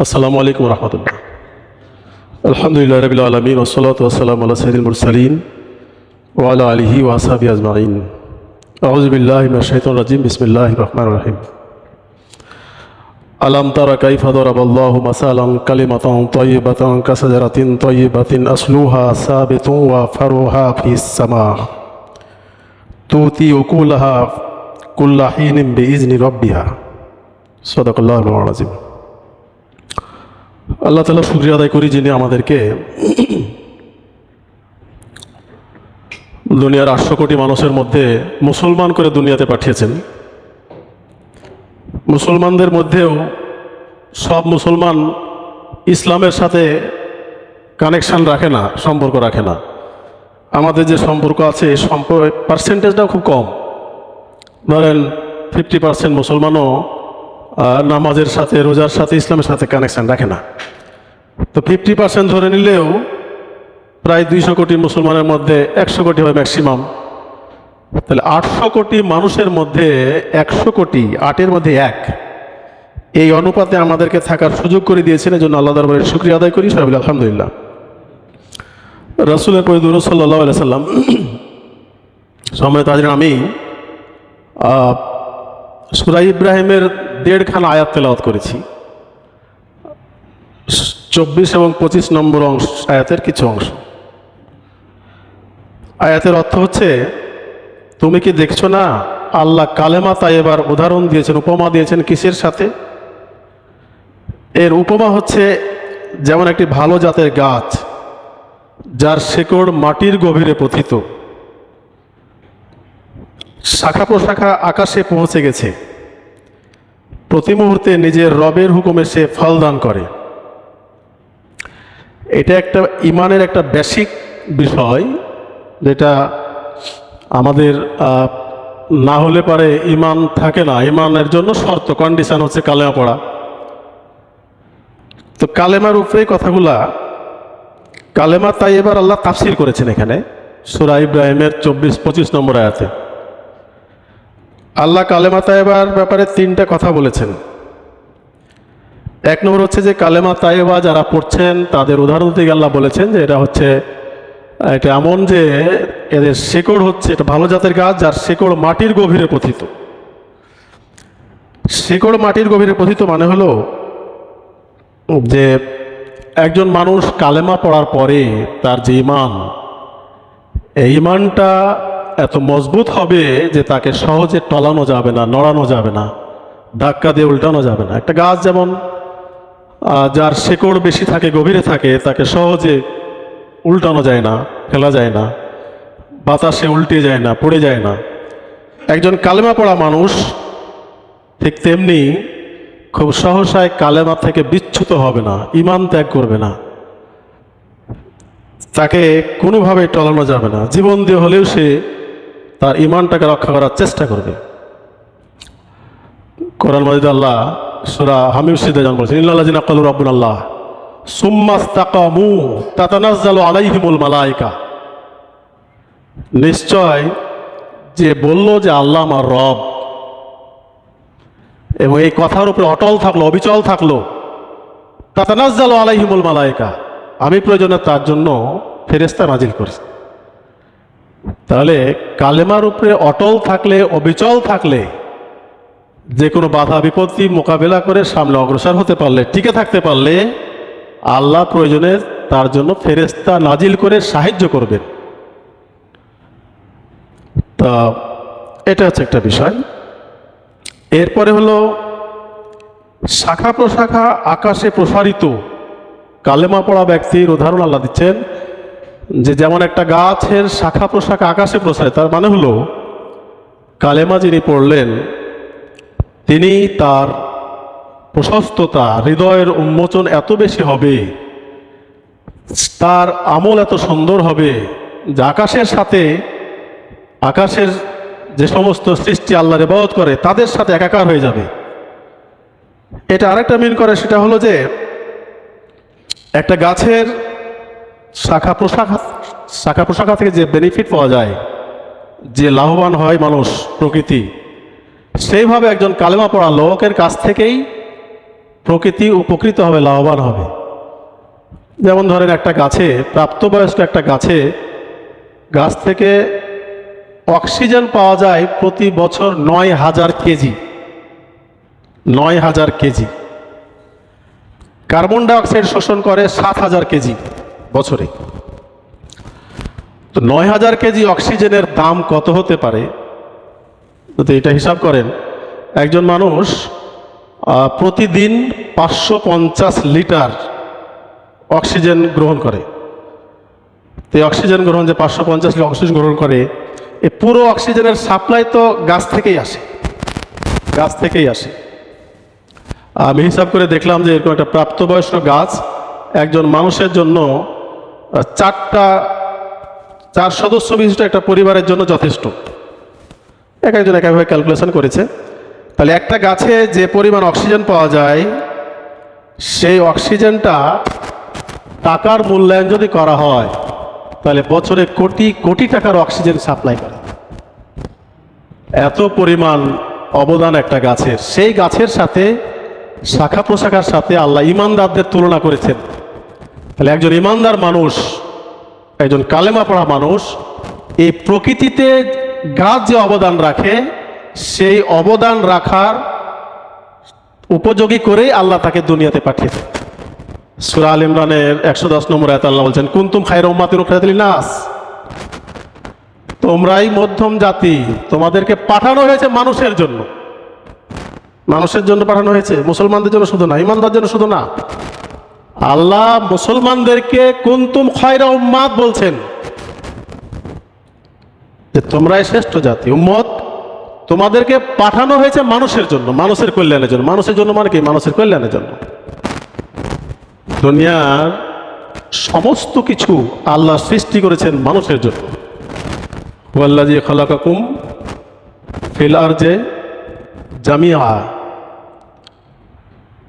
আসসালামু আলাইকুম রহমতুল্লাহ। আলহামদুলিল্লাহ রাব্বিল আলামিন ওয়াসসালাতু ওয়াসসালামু আলা সাইয়্যিদিল মুরসালিন ওয়া আলা আলিহি ওয়া আসহাবিহি আজমাইন। আউযু বিল্লাহি মিনাশ শাইতানির রাজিম। বিসমিল্লাহির রহমানির রহিম। আলাম তারা কাইফা দারাবাল্লাহু মাসালান কালিমাতান তাইয়্যিবাতান কাশাজারাতিন তাইয়্যিবাতিন আসলুহা সাবিতুন ওয়া ফারুহা ফিস সামা তুতি উকুলাহা কুল্লা হিনিন বিইজনি রাব্বিহা। সাদাকাল্লাহুল আযীম। আল্লাহ তাআলা শুকরিয়া আদায় করি যিনি আমাদেরকে দুনিয়ার 800 কোটি মানুষের মধ্যে মুসলমান করে দুনিয়াতে পাঠিয়েছেন। মুসলমানদের মধ্যেও সব মুসলমান ইসলামের সাথে কানেকশান রাখে না, সম্পর্ক রাখে না। আমাদের যে সম্পর্ক আছে এই পার্সেন্টেজটাও খুব কম। ধরেন 50% মুসলমানও নামাজের সাথে, রোজার সাথে, ইসলামের সাথে কানেকশান রাখে না। তো 50% ধরে নিলেও প্রায় 200 কোটি মুসলমানের মধ্যে 100 কোটি হয় ম্যাক্সিমাম। তাহলে 800 কোটি মানুষের মধ্যে 100 কোটি, 8-এর মধ্যে 1, এই অনুপাতে আমাদেরকে থাকার সুযোগ করে দিয়েছেন। এই জন্য আল্লাহ দরবারে শুকরিয়া আদায় করি, সবাই আলহামদুলিল্লাহ। রাসূলের পরে দুরূদ সাল্লাল্লাহু আলাইহি সাল্লাম। সম্মানিত হাজিরিন, আমি সূরা ইব্রাহিমের 1.5 খানা আয়াত তেলাওয়াত করেছি। 24 এবং 25 নম্বর আয়াতের কিছু অংশ। আয়াতের অর্থ হচ্ছে, তুমি কি দেখছো না আল্লাহ কালেমা তাইয়্যিবার উদাহরণ দিয়েছেন, উপমা দিয়েছেন কিসের সাথে? এর উপমা হচ্ছে যেমন একটি ভালো জাতের গাছ যার শেকড় মাটির গভীরে পতিত, শাখা প্রশাখা আকাশে পৌঁছে গেছে, প্রতি মুহূর্তে নিজের রবের হুকুমে সে ফল দান করে। এটা একটা ইমানের একটা বেসিক বিষয়, যেটা আমাদের না হলে পারে ইমান থাকে না। ইমানের জন্য শর্ত, কন্ডিশন হচ্ছে কালেমা পড়া। তো কালেমার উপরে কথাগুলা, কালেমা তাইয়্যিবার আল্লাহ তাফসীর করেছেন এখানে সূরা ইব্রাহিমের 24-25 নম্বর আয়াতে। আল্লাহ কালেমা তাইয়্যিবার ব্যাপারে 3টা কথা বলেছেন। 1 নম্বর হচ্ছে যে কালেমা তাইয়্যিবা যারা পড়ছেন তাদের উদাহরণ থেকে আল্লাহ বলেছেন যে এটা এমন যে এদের শেকড় হচ্ছে, এটা ভালো জাতের গাছ যার শেকড় মাটির গভীরে পতিত। শেকড় মাটির গভীরে পতিত মানে হলো যে একজন মানুষ কালেমা পড়ার পরে তার যে ইমান, এই ইমানটা এত মজবুত হবে যে তাকে সহজে টলানো যাবে না, নড়ানো যাবে না, ধাক্কা দিয়ে উল্টানো যাবে না। একটা গাছ যেমন যার শেকড় বেশি থাকে, গভীরে থাকে, তাকে সহজে উল্টানো যায় না, ফেলা যায় না, বাতাসে উল্টে যায় না, পড়ে যায় না। একজন কালেমা পড়া মানুষ ঠিক তেমনি খুব সহসায় কালেমা থেকে বিচ্যুত হবে না, ইমান ত্যাগ করবে না, তাকে কোনোভাবে টলানো যাবে না। জীবন দিয়ে হলেও সে তার ইমানটাকে রক্ষা করার চেষ্টা করবে। কোরআন মাজিদে আল্লাহ সূরা হামিম সিদে জানান বলেছেন, ইন্নাল্লাযিনা ক্বালু রাব্বুনাল্লাহ সুম্মা ইসতাকামু তাতানাজ্জালু আলাইহিমুল মালায়েকা। নিশ্চয় যে বলল যে আল্লাহ আমার রব, এবং এই কথার উপরে অটল থাকলো, অবিচল থাকলো, তাতানাজ্জালু আলাইহিমুল মালায়েকা, আমি প্রয়োজনে তার জন্য ফেরেশতা নাজিল করি। তাহলে কালেমার উপরে অটল থাকলে, অবিচল থাকলে, যে কোনো বাধা বিপত্তি মোকাবেলা করে সামনে অগ্রসর হতে পারলে, টিকে থাকতে পারলে, আল্লাহ প্রয়োজনে তার জন্য ফেরেশতা নাজিল করে সাহায্য করবেন। তা এটা হচ্ছে একটা বিষয়। এরপরে হলো শাখা প্রশাখা আকাশে প্রসারিত। কালেমা পড়া ব্যক্তির উদাহরণ আল্লাহ দিচ্ছেন যে যেমন একটা গাছের শাখা প্রশাখা আকাশে প্রসারিত, তার মানে হলো কালেমা যিনি পড়লেন তিনি, তার প্রশস্ততা, হৃদয়ের উন্মোচন এত বেশি হবে, তার আমল এত সুন্দর হবে যে আকাশের সাথে, আকাশের যে সমস্ত সৃষ্টি আল্লাহর ইবাদত করে তাদের সাথে একাকার হয়ে যাবে। এটা আরেকটা মিন করে, সেটা হলো যে একটা গাছের শাখা প্রশাখা থেকে যে বেনিফিট পাওয়া যায়, যে লাভবান হয় মানুষ, প্রকৃতি, সেইভাবে একজন কালেমা পড়া লোকের কাছ থেকেই প্রকৃতি উপকৃত হবে, লাভবান হবে। যেমন ধরেন একটা গাছে, প্রাপ্তবয়স্ক একটা গাছে, গাছ থেকে অক্সিজেন পাওয়া যায় প্রতি বছর ৯,০০০ কেজি, ৯,০০০ কেজি। কার্বন ডাইঅক্সাইড শোষণ করে ৭,০০০ কেজি বছরে। তো ৯,০০০ কেজি অক্সিজেনের দাম কত হতে পারে যদি এটা হিসাব করেন। একজন মানুষ প্রতিদিন ৫৫০ লিটার অক্সিজেন গ্রহণ করে। তো এই অক্সিজেন গ্রহণ, যে ৫৫০ লিটার অক্সিজেন গ্রহণ করে, এই পুরো অক্সিজেনের সাপ্লাই তো গাছ থেকেই আসে, গাছ থেকেই আসে। আমি হিসাব করে দেখলাম যে এরকম একটা প্রাপ্তবয়স্ক গাছ একজন মানুষের জন্য ৪ সদস্য বিশিষ্ট একটা পরিবারের জন্য যথেষ্ট। একজন একভাবে ক্যালকুলেশন করেছে। তাহলে একটা গাছে যে পরিমাণ অক্সিজেন পাওয়া যায়, সেই অক্সিজেনটা টাকার মূল্যায়ন যদি করা হয়, তাহলে বছরে কোটি কোটি টাকার অক্সিজেন সাপ্লাই করে। এত পরিমাণ অবদান একটা গাছের। সেই গাছের সাথে, শাখা প্রশাখার সাথে আল্লাহ ইমানদারদের তুলনা করেছেন। তাহলে একজন ইমানদার মানুষ, একজন কালেমা পড়া মানুষ, এই প্রকৃতিতে গাছ যে অবদান রাখে, সেই অবদান রাখার উপযোগী করেই আল্লাহ তাকে দুনিয়াতে পাঠিয়েছে। সূরা আল ইমরানের ১১০ নম্বর আয়াতে আল্লাহ বলছেন, কুনতুম খায়রা উম্মাতিন উখরিজাত লিন-নাস, তোমরাই মধ্যম জাতি, তোমাদেরকে পাঠানো হয়েছে মানুষের জন্য। মানুষের জন্য পাঠানো হয়েছে, মুসলমানদের জন্য শুধু না, ইমানদারদের জন্য শুধু না। আল্লাহ মুসলমানদেরকে কুনতুম খায়রা উম্মাত বলছেন, যে তোমরাই শ্রেষ্ঠ জাতি, উম্মত। তোমাদেরকে পাঠানো হয়েছে মানুষের জন্য, মানুষের কল্যাণের জন্য। মানুষের জন্য মানে কি? মানুষের কল্যাণের জন্য। দুনিয়ার সমস্ত কিছু আল্লাহ সৃষ্টি করেছেন মানুষের জন্য। ওয়াল্লাযী খালাকাকুম ফিল আরজি জামিআ।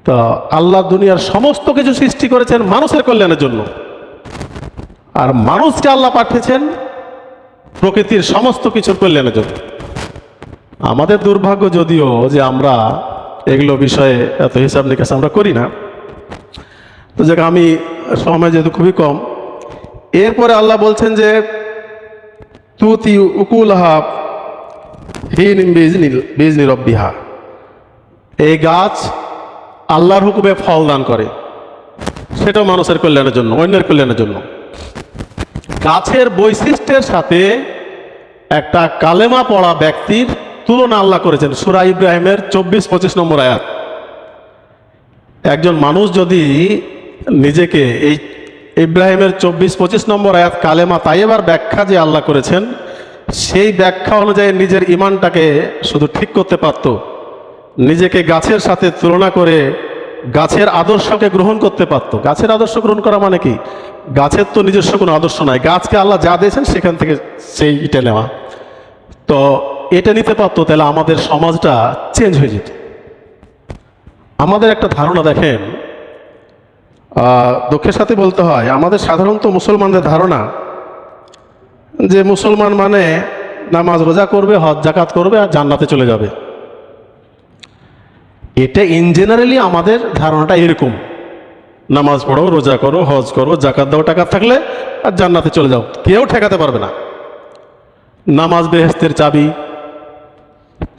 তা আল্লাহ দুনিয়ার সমস্ত কিছু সৃষ্টি করেছেন মানুষের কল্যাণের জন্য, আর মানুষকে আল্লাহ পাঠিয়েছেন প্রকৃতির সমস্ত কিছুর কল্যাণের জন্য। আমাদের দুর্ভাগ্য যদিও যে আমরা এগুলো বিষয়ে এত হিসাব নিকাশ আমরা করি না। তো যাক, আমি সময় যেহেতু খুবই কম, এরপরে আল্লাহ বলছেন যে তুতি উকুলহা হিন বিইজনি রাব্বিহা। এই গাছ আল্লাহর হুকুমে ফল দান করে, সেটাও মানুষের কল্যাণের জন্য, অন্যের কল্যাণের জন্য। গাছের বৈশিষ্ট্যের সাথে একটা কালেমা পড়া ব্যক্তির তুলনা আল্লাহ করেছেন সূরা ইব্রাহিমের ২৪-২৫ নম্বর আয়াত। একজন মানুষ যদি নিজেকে এই ইব্রাহিমের ২৪-২৫ নম্বর আয়াত কালেমা তাইয়্যিবার ব্যাখ্যা যে আল্লাহ করেছেন, সেই ব্যাখ্যা অনুযায়ী নিজের ইমানটাকে শুধু ঠিক করতে পারত, নিজেকে গাছের সাথে তুলনা করে গাছের আদর্শকে গ্রহণ করতে পারত। গাছের আদর্শ গ্রহণ করা মানে কি? গাছের তো নিজস্ব কোনো আদর্শ নাই, গাছকে আল্লাহ যা দিয়েছেন সেখান থেকে সেইটা নেওয়া। তো এটা নিতে পারতো, তাহলে আমাদের সমাজটা চেঞ্জ হয়ে যেত। আমাদের একটা ধারণা দেখেন, দুঃখের সাথে বলতে হয়, আমাদের সাধারণত মুসলমানদের ধারণা যে মুসলমান মানে নামাজ রোজা করবে, হজ জাকাত করবে, আর জান্নাতে চলে যাবে। এটা ইন জেনারেলি আমাদের ধারণাটা এরকম, নামাজ পড়ো, রোজা করো, হজ করো, জাকাত দাও, টাকা থাকলে আর জান্নাতে চলে যাও, কেউ ঠেকাতে পারবে না। নামাজ বেহেশতের চাবি,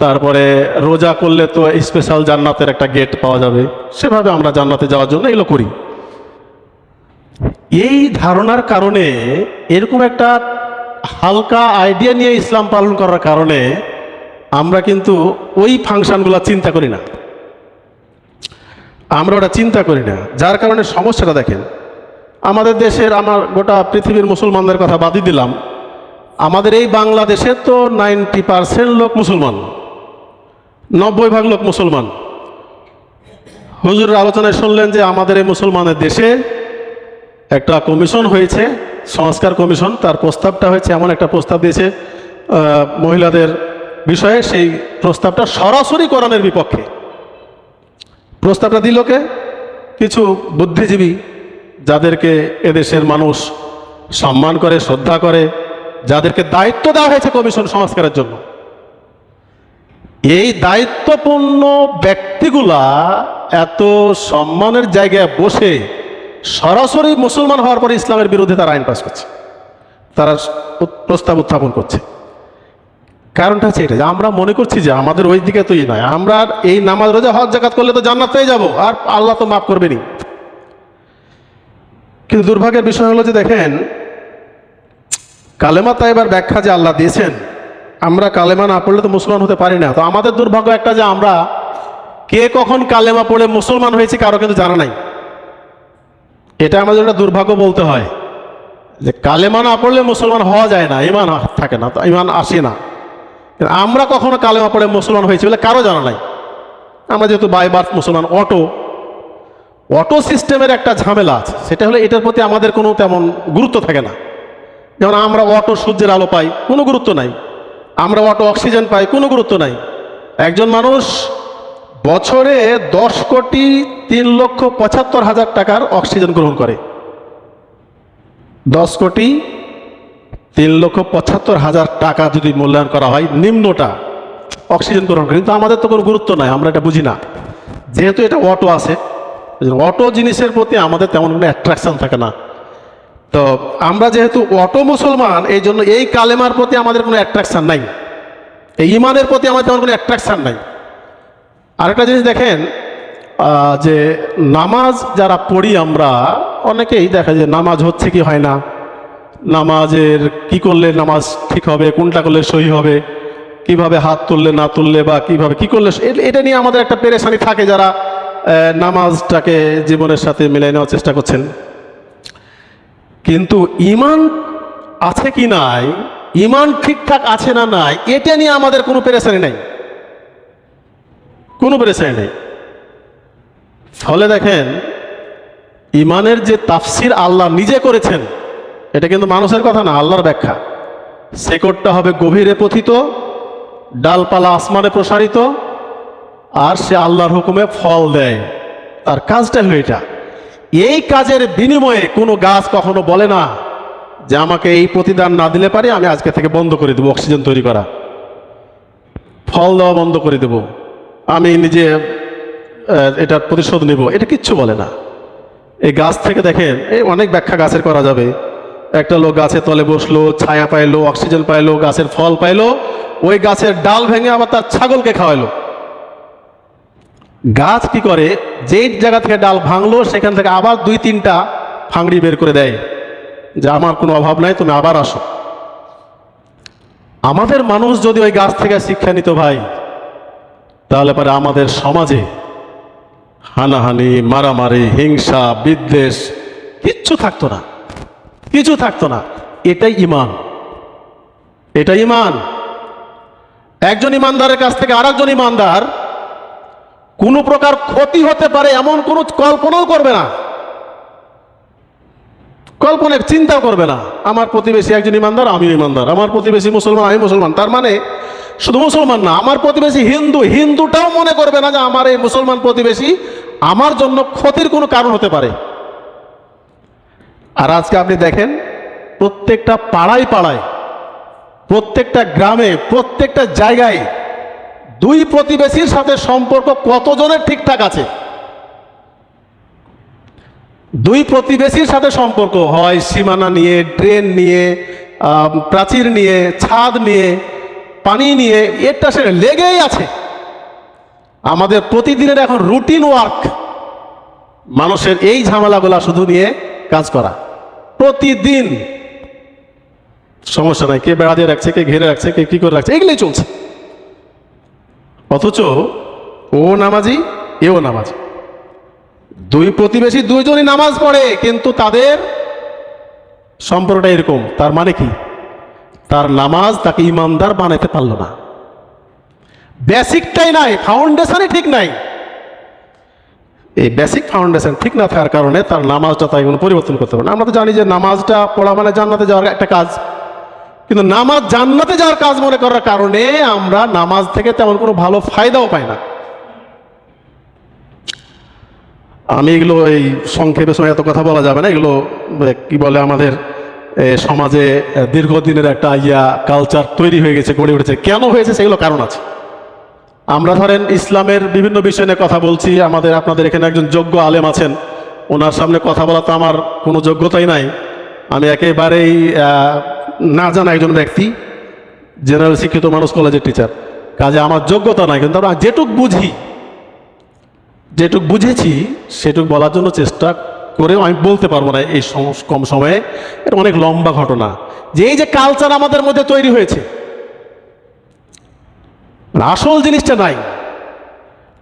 তারপরে রোজা করলে তো স্পেশাল জান্নাতের একটা গেট পাওয়া যাবে, সেভাবে আমরা জান্নাতে যাওয়ার জন্য এগুলো করি। এই ধারণার কারণে, এরকম একটা হালকা আইডিয়া নিয়ে ইসলাম পালন করার কারণে আমরা কিন্তু ওই ফাংশনগুলো চিন্তা করি না, আমরা ওটা চিন্তা করি না। যার কারণে সমস্যাটা দেখেন, আমাদের দেশের, আমার গোটা পৃথিবীর মুসলমানদের কথা বাদই দিলাম, আমাদের এই বাংলাদেশে তো 90% লোক মুসলমান, 90% লোক মুসলমান। হুজুরের আলোচনায় শুনলেন যে আমাদের এই মুসলমানের দেশে একটা কমিশন হয়েছে, সংস্কার কমিশন। তার প্রস্তাবটা হয়েছে, এমন একটা প্রস্তাব দিয়েছে মহিলাদের বিষয়ে, সেই প্রস্তাবটা সরাসরি কোরআনের বিপক্ষে। প্রস্তাবটা দিল কে? কিছু বুদ্ধিজীবী, যাদেরকে এদেশের মানুষ সম্মান করে, শ্রদ্ধা করে, যাদেরকে দায়িত্ব দেওয়া হয়েছে কমিশন সংস্কারের জন্য। এই দায়িত্বপূর্ণ ব্যক্তিগুলা এত সম্মানের জায়গায় বসে সরাসরি মুসলমান হওয়ার পরে ইসলামের বিরুদ্ধে তারা আইন পাস করছে, তারা প্রস্তাব উত্থাপন করছে। কারণটা হচ্ছে এটা যে আমরা মনে করছি যে আমাদের ওই দিকে তো নয়, আমরা এই নামাজ রোজা হজ জাকাত করলে তো জান্নাত পেয়ে যাবো আর আল্লাহ তো মাফ করবেনি। কিন্তু দুর্ভাগ্যের বিষয় হলো যে দেখেন, কালেমা তাইবার ব্যাখ্যা যে আল্লাহ দিয়েছেন, আমরা কালেমা না পড়লে তো মুসলমান হতে পারি না। তো আমাদের দুর্ভাগ্য একটা যে আমরা কে কখন কালেমা পড়ে মুসলমান হয়েছে কারো কিন্তু জানা নাই। এটা আমাদের একটা দুর্ভাগ্য বলতে হয় যে কালেমা না পড়লে মুসলমান হওয়া যায় না, ইমান থাকে না, ইমান আসে না। আমরা কখনো কালেমা পড়ে মুসলমান হয়েছি বলে কারো জানা নাই। আমরা যেহেতু বাই বার্থ মুসলমান, অটো সিস্টেমের একটা ঝামেলা আছে, সেটা হলে এটার প্রতি আমাদের কোনো তেমন গুরুত্ব থাকে না। যেমন আমরা অটো সূর্যের আলো পাই, কোনো গুরুত্ব নাই। আমরা অটো অক্সিজেন পাই, কোনো গুরুত্ব নাই। একজন মানুষ বছরে 10,03,75,000 টাকার অক্সিজেন গ্রহণ করে। 10,03,75,000 টাকা যদি মূল্যায়ন করা হয়, নিম্নটা অক্সিজেন গ্রহণ করে। কিন্তু আমাদের তো কোনো গুরুত্ব নাই, আমরা এটা বুঝি না। যেহেতু এটা অটো আছে, অটো জিনিসের প্রতি আমাদের তেমন কোনো অ্যাট্রাকশন থাকে না। তো আমরা যেহেতু অটো মুসলমান, এই জন্য এই কালেমার প্রতি আমাদের কোনো অ্যাট্রাকশন নাই, এই ইমানের প্রতি আমাদের তেমন কোনো অ্যাট্রাকশন নাই। আরেকটা জিনিস দেখেন, যে নামাজ যারা পড়ি আমরা, অনেকেই দেখা যায় নামাজ হচ্ছে কি হয় না, নামাজের কি করলে নামাজ ঠিক হবে, কোনটা করলে সহি হবে, কিভাবে হাত তুললে না তুললে বা কিভাবে কি করলে, এটা নিয়ে আমাদের একটা পেরেশানি থাকে যারা নামাজটাকে জীবনের সাথে মিলিয়ে নেওয়ার চেষ্টা করছেন। কিন্তু ইমান আছে কি নাই, ইমান ঠিকঠাক আছে না নাই, এটা নিয়ে আমাদের কোনো পেরেশানি নাই, কোনো পেরেশানি নেই। ফলে দেখেন, ইমানের যে তাফসির আল্লাহ নিজে করেছেন, এটা কিন্তু মানুষের কথা না, আল্লাহর ব্যাখ্যা। শেকড়টা হবে গভীরে পথিত, ডালপালা আসমানে প্রসারিত, আর সে আল্লাহর হুকুমে ফল দেয়। তার কাজটা হলো এটা। এই কাজের বিনিময়ে কোনো গাছ কখনো বলে না যে আমাকে এই প্রতিদান না দিলে পারে আমি আজকে থেকে বন্ধ করে দেবো অক্সিজেন তৈরি করা, ফল দেওয়া বন্ধ করে দেব, আমি নিজে এটার প্রতিশোধ নেব, এটা কিচ্ছু বলে না। এই গাছ থেকে দেখেন, এই অনেক ব্যাখ্যা গাছের করা যাবে। একটা লোক গাছের তলে বসলো, ছায়া পাইলো, অক্সিজেন পাইলো, গাছের ফল পাইলো, ওই গাছের ডাল ভেঙে আবার তার ছাগলকে খাওয়াইলো। গাছ কি করে, যেই জায়গা থেকে ডাল ভাঙলো সেখান থেকে আবার 2-3টা ফাংড়ি বের করে দেয় যে আমার কোনো অভাব নাই, তুমি আবার আসো। আমাদের মানুষ যদি ওই গাছ থেকে শিক্ষা নিত ভাই, তাহলে পরে আমাদের সমাজে হানাহানি, মারামারি, হিংসা, বিদ্বেষ কিচ্ছু থাকতো না, কিছু থাকতো না। এটাই ইমান, এটাই ইমান। একজন ইমানদারের কাছ থেকে আরেকজন ইমানদার কোনো প্রকার ক্ষতি হতে পারে এমন কোনো কল্পনাও করবে না, কল্পনা চিন্তাও করবে না। আমার প্রতিবেশী একজন ইমানদার, আমিও ইমানদার, আমার প্রতিবেশী মুসলমান, আমি মুসলমান। তার মানে শুধু মুসলমান না, আমার প্রতিবেশী হিন্দু, হিন্দুটাও মনে করবে না যে আমার এই মুসলমান প্রতিবেশী আমার জন্য ক্ষতির কোনো কারণ হতে পারে। আর আজকে আপনি দেখেন, প্রত্যেকটা পাড়ায় পাড়ায়, প্রত্যেকটা গ্রামে, প্রত্যেকটা জায়গায় দুই প্রতিবেশীর সাথে সম্পর্ক কতজনের ঠিকঠাক আছে? দুই প্রতিবেশীর সাথে সম্পর্ক হয় সীমানা নিয়ে, ড্রেন নিয়ে, প্রাচীর নিয়ে, ছাদ নিয়ে, পানি নিয়ে, এটা সে লেগেই আছে। আমাদের প্রতিদিনের এখন রুটিন ওয়ার্ক মানুষের এই ঝামেলাগুলা শুধু নিয়ে কাজ করা, প্রতিদিন। সমস্যা নাই, কে বেড়া দিয়ে রাখছে, কে ঘিরে রাখছে, কে কি করে রাখছে, এগুলোই চলছে। অথচ ও নামাজি, এও নামাজি, দুই প্রতিবেশী দুইজনই নামাজ পড়ে, কিন্তু তাদের সম্পর্কটা এরকম। তার মানে কি? তার নামাজ তাকে ইমানদার বানাইতে পারলো না, বেসিকটাই নাই, ফাউন্ডেশনই ঠিক নাই। এই বেসিক ফাউন্ডেশন ঠিক না থাকার কারণে তার নামাজটা তাই কোনো পরিবর্তন করতে পারে না। আমরা তো জানি যে নামাজটা পড়া মানে জান্নাতে যাওয়ার একটা কাজ, কিন্তু নামাজ জান্নাতে যাওয়ার কাজ মনে করার কারণে আমরা নামাজ থেকে তেমন কোনো ভালো ফায়দাও পাই না। আমি এগুলো এই সংক্ষেপে সময় এত কথা বলা যাবে না, এগুলো কি বলে আমাদের সমাজে দীর্ঘদিনের একটা কালচার তৈরি হয়ে গেছে, গড়ে উঠেছে। কেন হয়েছে সেগুলো কারণ আছে। আমরা ধরেন ইসলামের বিভিন্ন বিষয় নিয়ে কথা বলছি, আপনাদের এখানে একজন যোগ্য আলেম আছেন, ওনার সামনে কথা বলা তো আমার কোনো যোগ্যতাই নাই। আমি একেবারেই না জানা একজন ব্যক্তি, জেনারেল শিক্ষিত মানুষ, কলেজের টিচার, কাজে আমার যোগ্যতা নাই। কিন্তু আমরা যেটুক বুঝেছি সেটুক বলার জন্য চেষ্টা করেও আমি বলতে পারবো না এই কম সময়ে। এটা অনেক লম্বা ঘটনা, যে এই যে কালচার আমাদের মধ্যে তৈরি হয়েছে, আসল জিনিসটা নাই।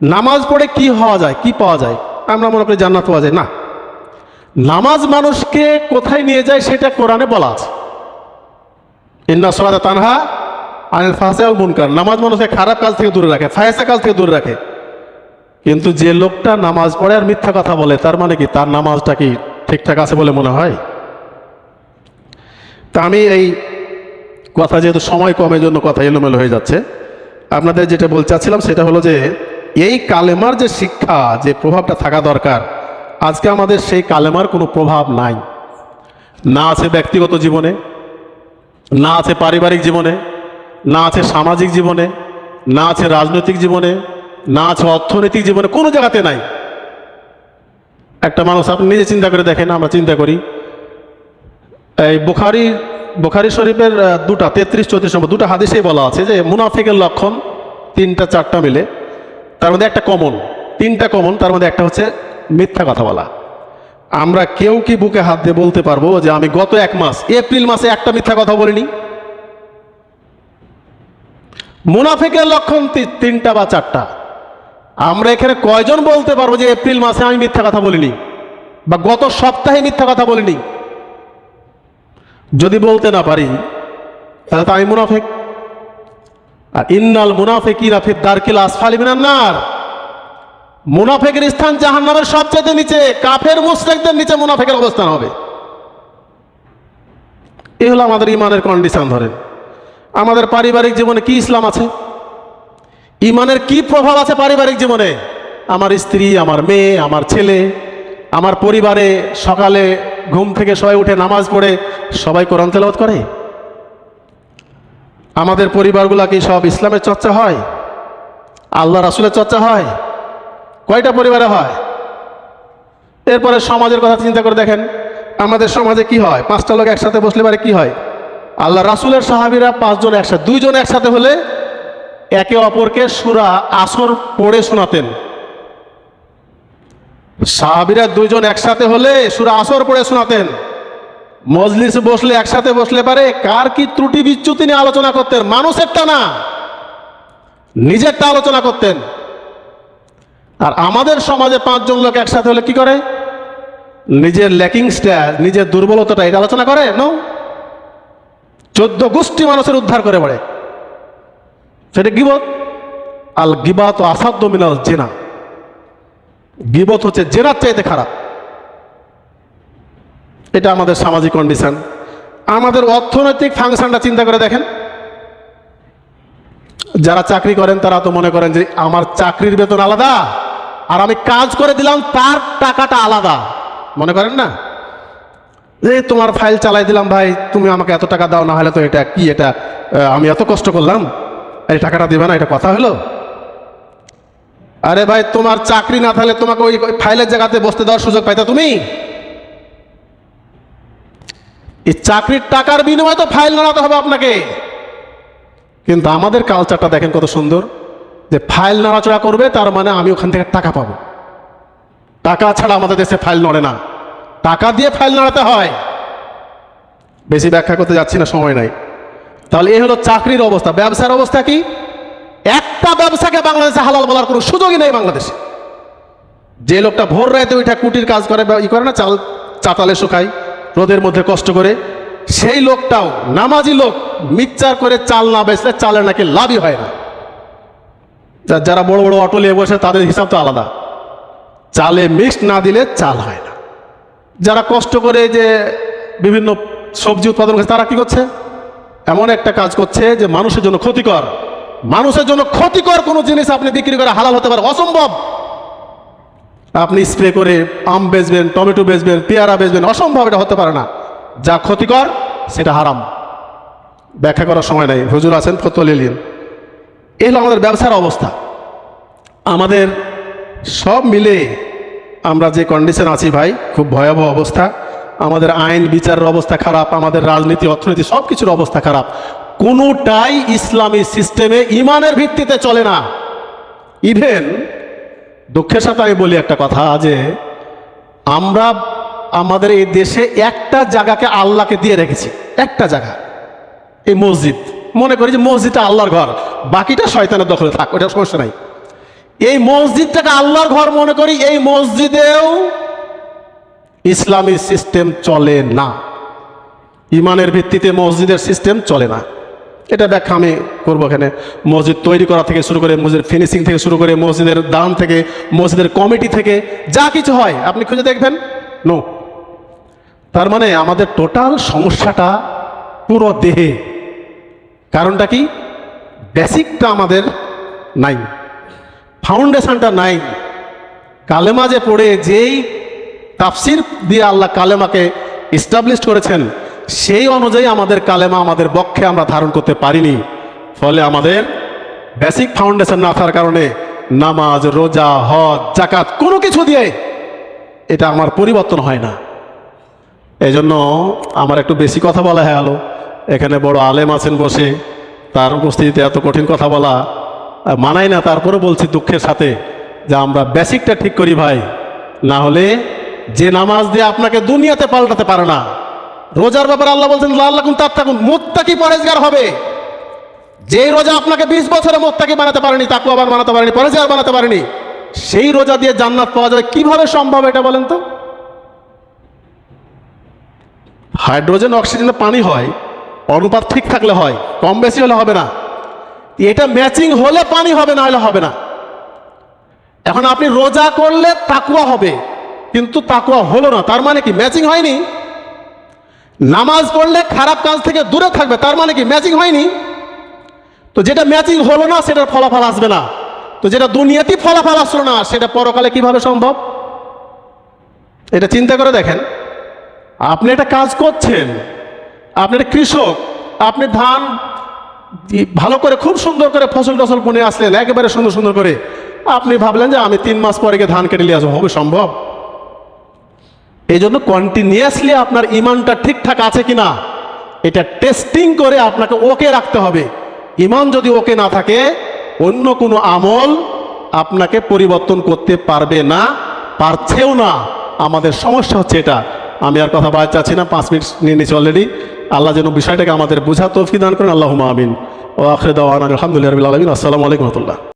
নামাজ পড়ে কি হওয়া যায়, কি পাওয়া যায়? আমরা মনে করি জান্নাত পাওয়া যায় না। নামাজ মানুষকে কোথায় নিয়ে যায় সেটা কোরআনে বলা আছে, ইন্না সালাতা তানহা আনিল ফাহশাই ওয়াল মুনকার। নামাজ মানুষকে খারাপ কাজ থেকে দূরে রাখে, ফাহশা কাজ থেকে দূরে রাখে। কিন্তু যে লোকটা নামাজ পড়ে আর মিথ্যা কথা বলে, তার মানে কি তার নামাজটা কি ঠিকঠাক আছে বলে মনে হয়? তা আমি এই কথা, যেহেতু সময় কমের জন্য কথা এলোমেলো হয়ে যাচ্ছে, আপনাদের যেটা বলতে চাচ্ছিলাম সেটা হলো যে এই কালেমার যে শিক্ষা, যে প্রভাবটা থাকা দরকার, আজকে আমাদের সেই কালেমার কোনো প্রভাব নাই। না আছে ব্যক্তিগত জীবনে, না আছে পারিবারিক জীবনে, না আছে সামাজিক জীবনে, না আছে রাজনৈতিক জীবনে, না আছে অর্থনৈতিক জীবনে, কোনো জায়গাতে নাই। একটা মানুষ, আপনি নিজে চিন্তা করে দেখেন, আমরা চিন্তা করি, এই বুখারী শরীফের 33-34 নম্বর 2টা হাদিসেই বলা আছে যে মুনাফিকের লক্ষণ 3-4টা মিলে, তার মধ্যে একটা কমন, 3টা কমন, তার মধ্যে একটা হচ্ছে মিথ্যা কথা বলা। আমরা কেউ কি বুকে হাত দিয়ে বলতে পারবো যে আমি গত 1 মাস, এপ্রিল মাসে একটা মিথ্যা কথা বলিনি? মুনাফিকের লক্ষণ 3টা বা 4টা। আমরা এখানে কয়জন বলতে পারবো যে এপ্রিল মাসে আমি মিথ্যা কথা বলিনি, বা গত সপ্তাহে মিথ্যা কথা বলিনি? যদি বলতে না পারি তাহলে তো আমি মুনাফিক। আর ইন্নাল মুনাফিকিনা ফি দারকিল আসফালি মিনান নার, মুনাফিকের স্থান জাহান্নামের সবচেয়ে নিচে, কাফের মুশরিকদের নিচে মুনাফিকের অবস্থান হবে। এই হলো আমাদের ইমানের কন্ডিশন। ধরেন আমাদের পারিবারিক জীবনে কি ইসলাম আছে? ইমানের কি প্রভাব আছে পারিবারিক জীবনে? আমার স্ত্রী, আমার মেয়ে, আমার ছেলে, আমার পরিবারে সকালে ঘুম থেকে সবাই উঠে নামাজ পড়ে সবাই কোরআন তেলাওয়াত করে? আমাদের পরিবারগুলা কি সব ইসলামের চর্চা হয়, আল্লাহ রাসূলের চর্চা হয়? কয়টা পরিবারে হয়? এরপরে সমাজের কথা চিন্তা করে দেখেন, আমাদের সমাজে কি হয়? 5টা লোক একসাথে বসলে পারে কি হয়? আল্লাহ রাসূলের সাহাবীরা 5 জন একসাথে, 2 জন একসাথে হলে একে অপরকে সূরা আসর পড়ে শোনাতেন। সাহাবীরা 2 জন একসাথে হলে সূরা আসর পড়ে শোনাতেন। মজলিসে বসলে, একসাথে বসলে পারে কার কি ত্রুটি বিচ্যুতি নিয়ে আলোচনা করতেন, মানুষেরটা না, নিজেরটা আলোচনা করতেন। আর আমাদের সমাজে 5 জন লোক একসাথে হলে কি করে? নিজের ল্যাকিংসটা, নিজের দুর্বলতাটা এটা আলোচনা করে। নো, 14 গোষ্ঠী মানুষের উদ্ধার করে পড়ে। সেটা গীবত। আল গীবাতু আসাদ্দু মিনাল জিনা, গীবত হচ্ছে জেনার চাইতে খারাপ। এটা আমাদের সামাজিক কন্ডিশন। আমাদের অর্থনৈতিক ফাংশনটা চিন্তা করে দেখেন, যারা চাকরি করেন তারা তো মনে করেন যে আমার চাকরির বেতন আলাদা আর আমি কাজ করে দিলাম তার টাকাটা আলাদা, মনে করেন না? যে তোমার ফাইল চালাই দিলাম ভাই, তুমি আমাকে এত টাকা দাও, না হলে তো এটা কি, এটা আমি এত কষ্ট করলাম, এই টাকাটা দিবে না, এটা কথা হলো? আরে ভাই, তোমার চাকরি না থাকলে তোমাকে ওই ফাইলের জায়গাতে বসতে দেওয়ার সুযোগ পাইতা তুমি? এই চাকরির টাকার বিনিময়ে তো ফাইল নাড়াতে হবে আপনাকে। কিন্তু আমাদের কালচারটা দেখেন কত সুন্দর, যে ফাইল নাড়াচড়া করবে তার মানে আমি ওখান থেকে টাকা পাবো। টাকা ছাড়া আমাদের দেশে ফাইল নড়ে না, টাকা দিয়ে ফাইল নাড়াতে হয়। বেশি ব্যাখ্যা করতে যাচ্ছি না, সময় নাই। তাহলে এই হলো চাকরির অবস্থা। ব্যবসার অবস্থা কি? একটা ব্যবসাকে বাংলাদেশে হালাল বলার কোনো সুযোগই নেই বাংলাদেশে। যে লোকটা ভোর রাতে ওইটা কুটির কাজ করে, ই করে না, চাল চাতালে শুকায় রোদের মধ্যে কষ্ট করে, সেই লোকটাও নামাজি লোক মিক্সচার করে চাল না বেচলে চালের নাকি লাভই হয় না। যারা বড় বড় অটো নিয়ে বসে তাদের হিসাব তো আলাদা, চালে মিক্সড না দিলে চাল হয় না। যারা কষ্ট করে যে বিভিন্ন সবজি উৎপাদন করছে তারা কি করছে? এমন একটা কাজ করছে যে মানুষের জন্য ক্ষতিকর। মানুষের জন্য ক্ষতিকর কোনো জিনিস আপনি বিক্রি করে হালাল হতে পারে? অসম্ভব। আপনি স্প্রে করে আম বেচবেন, টমেটো বেচবেন, পেয়ারা বেচবেন, অসম্ভব, এটা হতে পারে না। যা ক্ষতিকর সেটা হারাম। ব্যাখ্যা করার সময় নাই, হুজুর আছেন, ফতোয়া নিলেন। এই হলো আমাদের ব্যবসার অবস্থা। আমাদের সব মিলে আমরা যে কন্ডিশন আছি ভাই, খুব ভয়াবহ অবস্থা। আমাদের আইন বিচারের অবস্থা খারাপ, আমাদের রাজনীতি অর্থনীতি সব কিছুর অবস্থা খারাপ। কোনোটাই ইসলামী সিস্টেমে ইমানের ভিত্তিতে চলে না। ইভেন দুঃখের সাথে আমি বলি একটা কথা, যে আমরা আমাদের এই দেশে একটা জায়গাকে আল্লাহকে দিয়ে রেখেছি, একটা জায়গা, এই মসজিদ। মনে করি যে মসজিদটা আল্লাহর ঘর, বাকিটা শয়তানের দখলে থাক, ওটা সমস্যা নাই। এই মসজিদটাকে আল্লাহর ঘর মনে করি, এই মসজিদেও ইসলামী সিস্টেম চলে না। ইমানের ভিত্তিতে মসজিদের সিস্টেম চলে না। এটা ব্যাখ্যা আমি করবো এখানে। মসজিদ তৈরি করা থেকে শুরু করে, মসজিদের ফিনিশিং থেকে শুরু করে, মসজিদের দান থেকে, মসজিদের কমিটি থেকে যা কিছু হয় আপনি খুঁজে দেখবেন, নো। তার মানে আমাদের টোটাল সমস্যাটা পুরো দেহে। কারণটা কি? বেসিকটা আমাদের নাই, ফাউন্ডেশনটা নাই। কালেমা যে পড়ে যেই তাফসির দিয়ে আল্লাহ কালেমাকে এস্টাবলিশ করেছেন, সেই অনুযায়ী আমাদের কালেমা আমাদের বক্ষে আমরা ধারণ করতে পারিনি। ফলে আমাদের বেসিক ফাউন্ডেশন না থাকার কারণে নামাজ, রোজা, হজ, জাকাত কোনো কিছু দিয়ে এটা আমার পরিবর্তন হয় না। এই জন্য আমার একটু বেশি কথা বলা হয়ে গেল। এখানে বড় আলেম আছেন বসে, তার উপস্থিতিতে এত কঠিন কথা বলা মানায় না। তারপরে বলছি দুঃখের সাথে যে আমরা বেসিকটা ঠিক করি ভাই, না হলে যে নামাজ দিয়ে আপনাকে দুনিয়াতে পাল্টাতে পারে না। রোজার ব্যাপারে আল্লাহ বলছেন লাআল্লাকুম তাত্তাকুন, মুত্তাকি পরেজগার হবে। যে রোজা আপনাকে 20 বছরে মুত্তাকি বানাতে পারেনি, তাকওয়াবান বানাতে পারেনি, পরেজগার বানাতে পারেনি, সেই রোজা দিয়ে জান্নাত পাওয়া যাবে কিভাবে সম্ভব এটা বলেন তো? হাইড্রোজেন অক্সিজেনে পানি হয়, অনুপাত ঠিক থাকলে হয়, কম বেশি হলে হবে না। এটা ম্যাচিং হলে পানি হবে, না হলে হবে না। এখন আপনি রোজা করলে তাকওয়া হবে, কিন্তু তাকওয়া হলো না, তার মানে কি? ম্যাচিং হয়নি। নামাজ পড়লে খারাপ কাজ থেকে দূরে থাকবে, তার মানে কি? ম্যাচিং হয়নি। তো যেটা ম্যাচিং হলো না সেটার ফলাফল আসবে না। তো যেটা দুনিয়াতেই ফলাফল আসলো না সেটা পরকালে কিভাবে সম্ভব? এটা চিন্তা করে দেখেন। আপনি একটা কাজ করছেন, আপনি একটা কৃষক, আপনি ধান ভালো করে খুব সুন্দর করে ফসল টসল বুনে আসলেন একেবারে সুন্দর সুন্দর করে, আপনি ভাবলেন যে আমি 3 মাস পরে গিয়ে ধান কেটে নিয়ে আসবো, হবে সম্ভব? এই জন্য কন্টিনিউয়াসলি আপনার ইমানটা ঠিকঠাক আছে কিনা এটা টেস্টিং করে আপনাকে ওকে রাখতে হবে। ইমান যদি ওকে না থাকে, অন্য কোনো আমল আপনাকে পরিবর্তন করতে পারবে না, পারছেও না। আমাদের সমস্যা হচ্ছে এটা। আমি আর কথা বলতে চাচ্ছি না, 5 মিনিট নিয়ে নিচ্ছি অলরেডি। আল্লাহ যেন বিষয়টাকে আমাদের বোঝা তৌফিক দান করেন। আল্লাহুম্মা আমিন। ওয়া আখিরু দাওয়ানা আলহামদুলিল্লাহি রাব্বিল আলামিন। আসসালামু আলাইকুম ওয়া রাহমাতুল্লাহ।